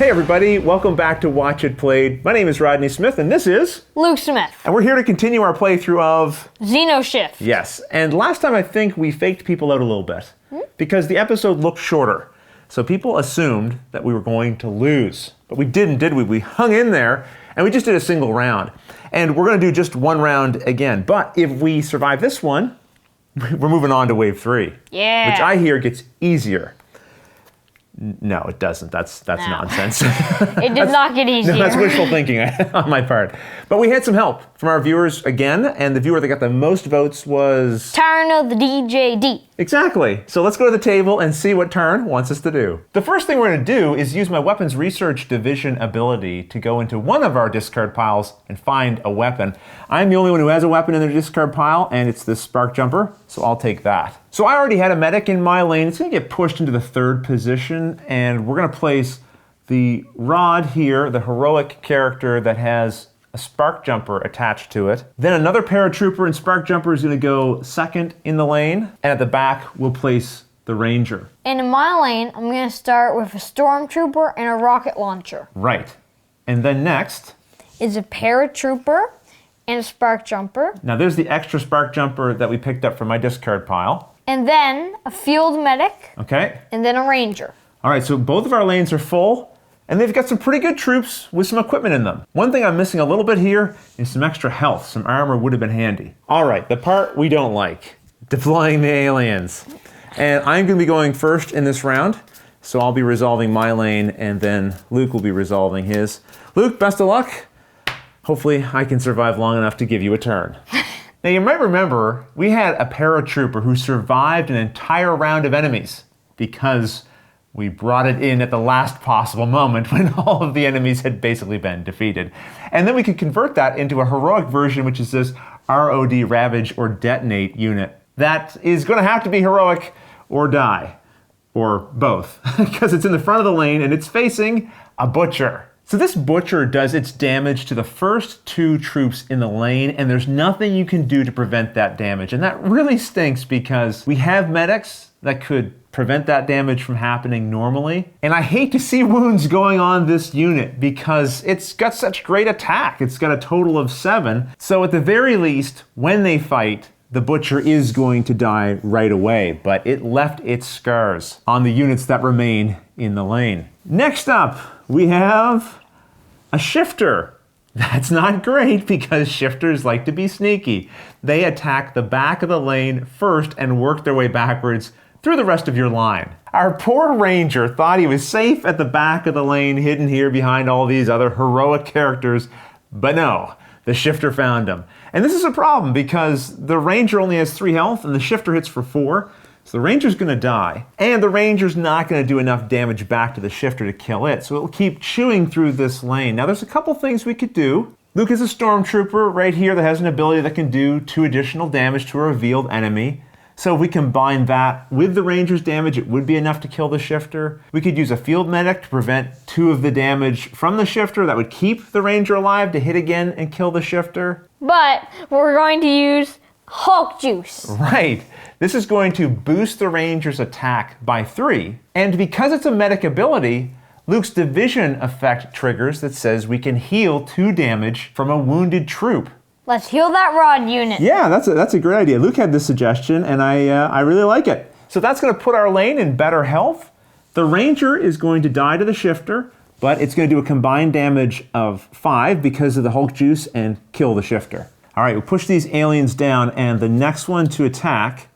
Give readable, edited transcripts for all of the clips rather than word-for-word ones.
Hey everybody, welcome back to Watch It Played. My name is Rodney Smith and this is Luke Smith. And we're here to continue our playthrough of Xenoshyft. Yes, and last time I think we faked people out a little bit because the episode looked shorter. So people assumed that we were going to lose. But we didn't, did we? We hung in there and we just did a single round. And we're going to do just one round again. But if we survive this one, we're moving on to wave 3. Yeah. Which I hear gets easier. No, it doesn't. That's nonsense. It did not get easier. No, that's wishful thinking on my part. But we had some help from our viewers again, and the viewer that got the most votes was... Tarno the DJD. Exactly. So let's go to the table and see what Tarn wants us to do. The first thing we're going to do is use my Weapons Research Division ability to go into one of our discard piles and find a weapon. I'm the only one who has a weapon in their discard pile, and it's this Spark Jumper, so I'll take that. So I already had a medic in my lane. It's going to get pushed into the 3rd position, and we're going to place the Rod here, the heroic character that has a Spark Jumper attached to it. Then another Paratrooper and Spark Jumper is going to go 2nd in the lane, and at the back we'll place the Ranger. And in my lane, I'm going to start with a Stormtrooper and a rocket launcher. Right. And then next is a Paratrooper and a Spark Jumper. Now there's the extra Spark Jumper that we picked up from my discard pile. And then a Field Medic. Okay. And then a Ranger. All right, so both of our lanes are full, and they've got some pretty good troops with some equipment in them. One thing I'm missing a little bit here is some extra health. Some armor would have been handy. All right, the part we don't like, deploying the aliens. And I'm going to be going first in this round, so I'll be resolving my lane, and then Luke will be resolving his. Luke, best of luck. Hopefully I can survive long enough to give you a turn. Now you might remember we had a paratrooper who survived an entire round of enemies because we brought it in at the last possible moment when all of the enemies had basically been defeated. And then we could convert that into a heroic version, which is this ROD Ravage or Detonate unit. That is going to have to be heroic or die, or both, because it's in the front of the lane and it's facing a Butcher. So this Butcher does its damage to the first 2 troops in the lane, and there's nothing you can do to prevent that damage. And that really stinks because we have medics that could prevent that damage from happening normally. And I hate to see wounds going on this unit because it's got such great attack. It's got a total of 7. So at the very least, when they fight, the Butcher is going to die right away, but it left its scars on the units that remain in the lane. Next up, we have a Shifter. That's not great because Shifters like to be sneaky. They attack the back of the lane first and work their way backwards through the rest of your line. Our poor Ranger thought he was safe at the back of the lane, hidden here behind all these other heroic characters, but no, the Shifter found him. And this is a problem because the Ranger only has 3 health and the Shifter hits for 4. So the Ranger's going to die, and the Ranger's not going to do enough damage back to the Shifter to kill it, so it'll keep chewing through this lane. Now there's a couple things we could do. Luke is a Stormtrooper right here that has an ability that can do 2 additional damage to a revealed enemy. So if we combine that with the Ranger's damage, it would be enough to kill the Shifter. We could use a Field Medic to prevent 2 of the damage from the Shifter. That would keep the Ranger alive to hit again and kill the Shifter. But we're going to use Hulk Juice. Right. This is going to boost the Ranger's attack by 3. And because it's a medic ability, Luke's division effect triggers that says we can heal 2 damage from a wounded troop. Let's heal that Rod unit. Yeah, that's a great idea. Luke had this suggestion, and I really like it. So that's going to put our lane in better health. The Ranger is going to die to the Shifter, but it's going to do a combined damage of 5 because of the Hulk Juice and kill the Shifter. All right, we'll push these aliens down, and the next one to attack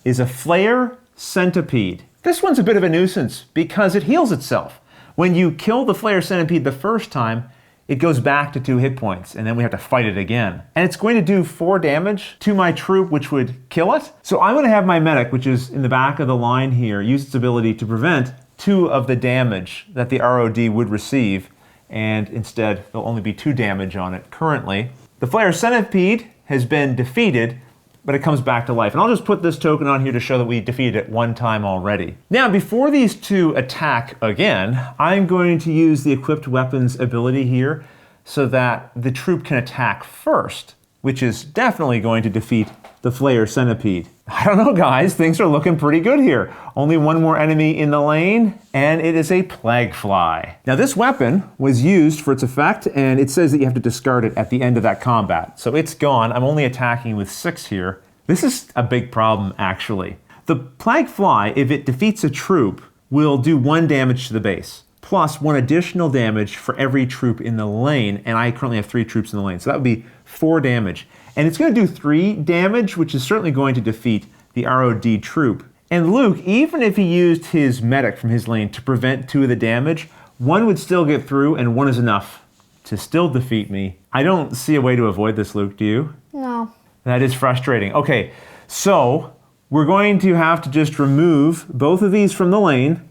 is a Flare Centipede. This one's a bit of a nuisance because it heals itself. When you kill the Flare Centipede the first time, it goes back to 2 hit points, and then we have to fight it again. And it's going to do 4 damage to my troop, which would kill it. So I'm going to have my medic, which is in the back of the line here, use its ability to prevent 2 of the damage that the ROD would receive, and instead there'll only be 2 damage on it currently. The Flare Centipede has been defeated, but it comes back to life. And I'll just put this token on here to show that we defeated it 1 time already. Now, before these 2 attack again, I'm going to use the equipped weapons ability here so that the troop can attack first, which is definitely going to defeat the Flayer Centipede. I don't know, guys. Things are looking pretty good here. Only one more enemy in the lane, and it is a Plague Fly. Now, this weapon was used for its effect, and it says that you have to discard it at the end of that combat. So it's gone. I'm only attacking with 6 here. This is a big problem, actually. The Plague Fly, if it defeats a troop, will do 1 damage to the base, plus 1 additional damage for every troop in the lane, and I currently have 3 troops in the lane, so that would be 4 damage. And it's going to do 3 damage, which is certainly going to defeat the ROD troop. And Luke, even if he used his medic from his lane to prevent 2 of the damage, 1 would still get through, and 1 is enough to still defeat me. I don't see a way to avoid this, Luke, do you? No. That is frustrating. Okay, so we're going to have to just remove both of these from the lane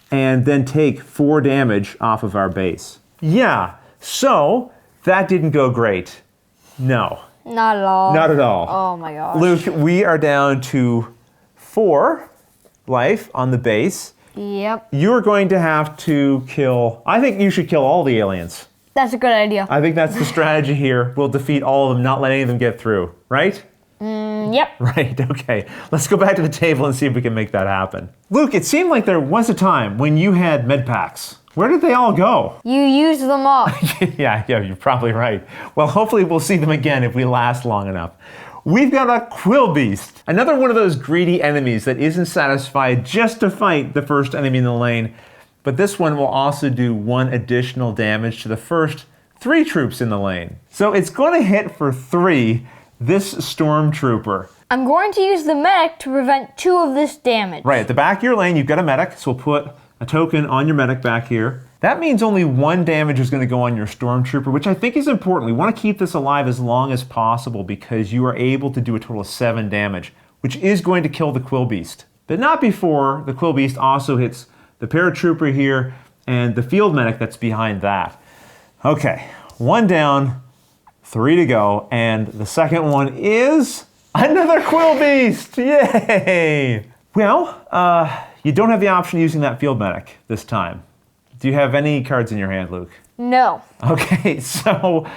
and then take 4 damage off of our base. Yeah, so that didn't go great. No. Not at all. Not at all. Oh my gosh. Luke, we are down to 4 life on the base. Yep. You're going to have to kill, I think you should kill all the aliens. That's a good idea. I think that's the strategy here. We'll defeat all of them, not let any of them get through, right? Yep. Right, okay. Let's go back to the table and see if we can make that happen. Luke, it seemed like there was a time when you had med packs. Where did they all go? You used them up. Yeah, you're probably right. Well, hopefully we'll see them again if we last long enough. We've got a Quillbeast. Another one of those greedy enemies that isn't satisfied just to fight the first enemy in the lane. But this one will also do 1 additional damage to the first 3 troops in the lane. So it's going to hit for 3 this Stormtrooper. I'm going to use the medic to prevent 2 of this damage. Right, at the back of your lane, you've got a medic, so we'll put a token on your medic back here. That means only 1 damage is going to go on your Stormtrooper, which I think is important. We want to keep this alive as long as possible because you are able to do a total of 7 damage, which is going to kill the Quillbeast. But not before the Quillbeast also hits the Paratrooper here and the Field Medic that's behind that. Okay, 1 down, 3 to go, and the second one is another Quillbeast! Yay! Well, you don't have the option of using that Field Medic this time. Do you have any cards in your hand, Luke? No. Okay, so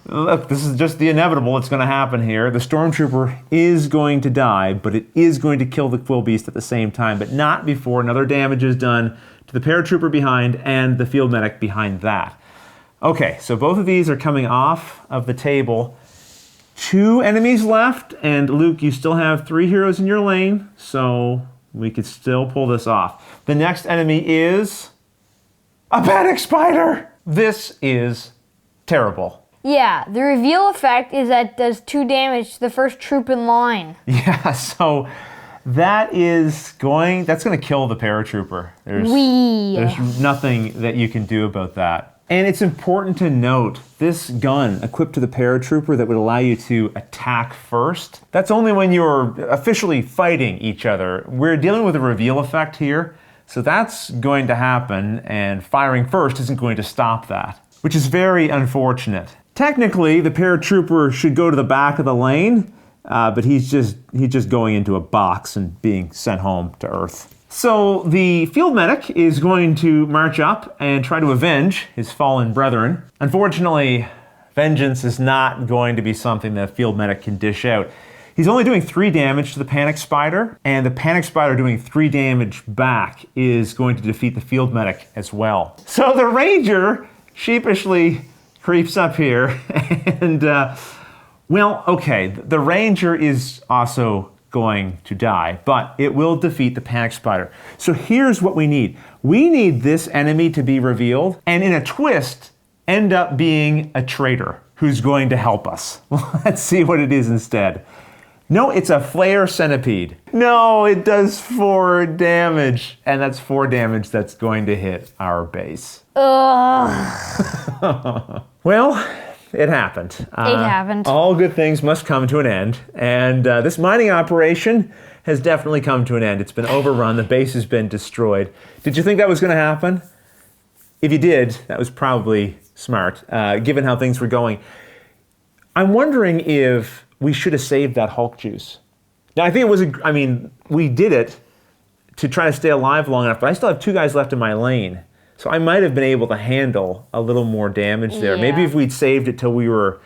look, this is just the inevitable that's going to happen here. The Stormtrooper is going to die, but it is going to kill the Quillbeast at the same time, but not before another damage is done to the Paratrooper behind and the Field Medic behind that. Okay, so both of these are coming off of the table. 2 enemies left, and Luke, you still have 3 heroes in your lane, so we could still pull this off. The next enemy is a Panic Spider! This is terrible. Yeah, the reveal effect is that it does 2 damage to the first troop in line. Yeah, so that's going to kill the Paratrooper. There's nothing that you can do about that. And it's important to note, this gun equipped to the Paratrooper that would allow you to attack first, that's only when you're officially fighting each other. We're dealing with a reveal effect here, so that's going to happen, and firing first isn't going to stop that, which is very unfortunate. Technically, the Paratrooper should go to the back of the lane, but he's just going into a box and being sent home to Earth. So the Field Medic is going to march up and try to avenge his fallen brethren. Unfortunately, vengeance is not going to be something that Field Medic can dish out. He's only doing 3 damage to the Panic Spider, and the Panic Spider doing 3 damage back is going to defeat the Field Medic as well. So the Ranger sheepishly creeps up here, and well, okay, the Ranger is also going to die, but it will defeat the Panic Spider. So here's what we need. We need this enemy to be revealed, and in a twist, end up being a traitor who's going to help us. Let's see what it is instead. No, it's a Flayer Centipede. No, it does 4 damage, and that's 4 damage that's going to hit our base. Ugh. Well, it happened. It happened. All good things must come to an end, and this mining operation has definitely come to an end. It's been overrun. The base has been destroyed. Did you think that was going to happen? If you did, that was probably smart, given how things were going. I'm wondering if we should have saved that Hulk juice. Now, I think it was, we did it to try to stay alive long enough, but I still have 2 guys left in my lane. So I might have been able to handle a little more damage there. Yeah. Maybe if we'd saved it till we were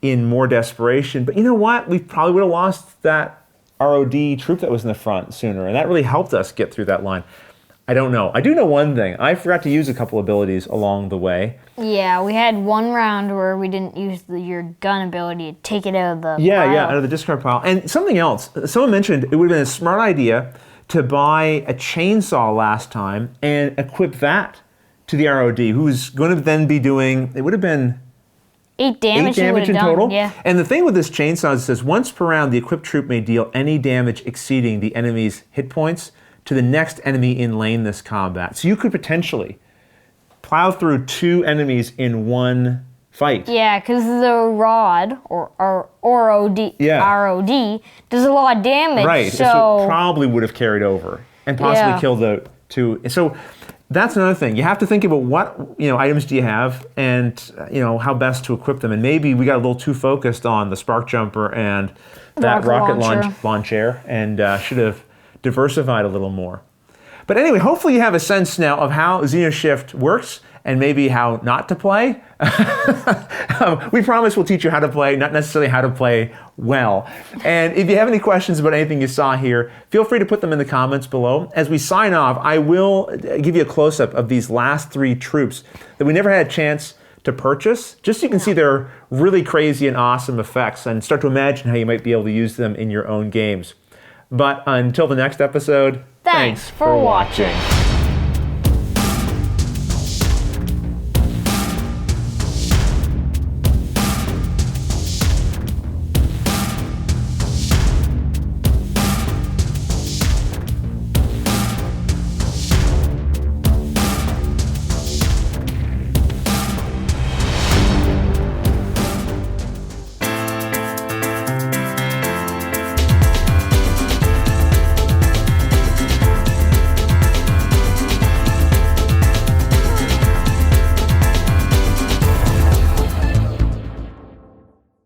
in more desperation. But you know what? We probably would have lost that ROD troop that was in the front sooner, and that really helped us get through that line. I don't know. I do know one thing. I forgot to use a couple abilities along the way. Yeah, we had one round where we didn't use your gun ability to take it out of the Yeah, pile. yeah, out of the discard pile. And something else. Someone mentioned it would have been a smart idea to buy a chainsaw last time and equip that to the ROD, who's going to then be doing, it would have been 8 damage, 8 damage in total. Yeah. And the thing with this chainsaw is it says once per round, the equipped troop may deal any damage exceeding the enemy's hit points to the next enemy in lane this combat. So you could potentially plow through 2 enemies in one fight. Yeah, because the rod, or ROD, does a lot of damage. Right, so it probably would have carried over and possibly killed the 2. So that's another thing. You have to think about what items do you have, and how best to equip them. And maybe we got a little too focused on the spark jumper and that rocket launcher, and should have diversified a little more. But anyway, hopefully you have a sense now of how Xenoshyft works and maybe how not to play. We promise we'll teach you how to play, not necessarily how to play well. And if you have any questions about anything you saw here, feel free to put them in the comments below. As we sign off, I will give you a close-up of these last 3 troops that we never had a chance to purchase, just so you can see their really crazy and awesome effects and start to imagine how you might be able to use them in your own games. But until the next episode, thanks for watching.